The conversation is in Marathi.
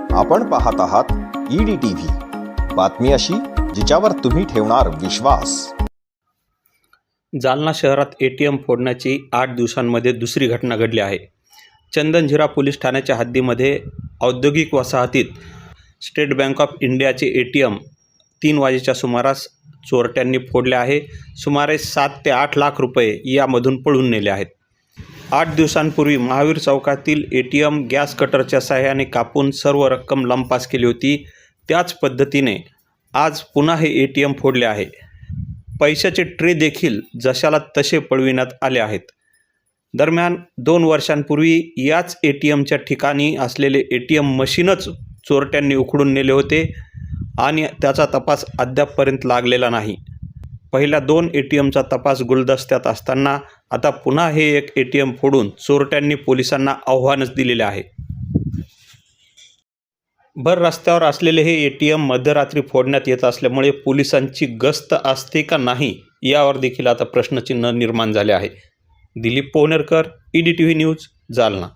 आपण पाहत आहात EDTV, बातमी अशी जिच्यावर तुम्ही ठेवणार विश्वास। जालना शहरात ATM फोडण्याची 8 दिवसांमध्ये दुसरी घटना घडली आहे। चंदनझिरा पोलीस ठाण्याच्या हद्दीमध्ये औद्योगिक वसाहतीत स्टेट बँक ऑफ इंडियाचे ATM 3 वाजेच्या सुमारास चोरट्यांनी फोडले आहे। सुमारे 7 ते 8 लाख रुपये यामधून पळून नेले आहेत। 8 दिवसांपूर्वी महावीर चौकातील ATM गॅस कटरच्या सहाय्याने कापून सर्व रक्कम लंपास केली होती। त्याच पद्धतीने आज पुन्हा हे ATM फोडले आहे। पैशाचे ट्रे देखील जशाला तसे पळविण्यात आले आहेत। दरम्यान 2 वर्षांपूर्वी याच ATMच्या ठिकाणी असलेले ATM मशीनच चोरट्यांनी उखडून नेले होते आणि त्याचा तपास अद्यापपर्यंत लागलेला नाही। पहिल्या 2 ATMचा तपास गुलदस्त्यात असताना आता पुन्हा हे एक ATM फोडून चोरट्यांनी पोलिसांना आव्हानच दिलेले आहे। भर रस्त्यावर असलेले हे ATM मध्यरात्री फोडण्यात येत असल्यामुळे पोलिसांची गस्त असते का नाही यावर देखील आता प्रश्नचिन्ह निर्माण झाले आहे। Dilip Pohnerkar, EDTV news, Jalna.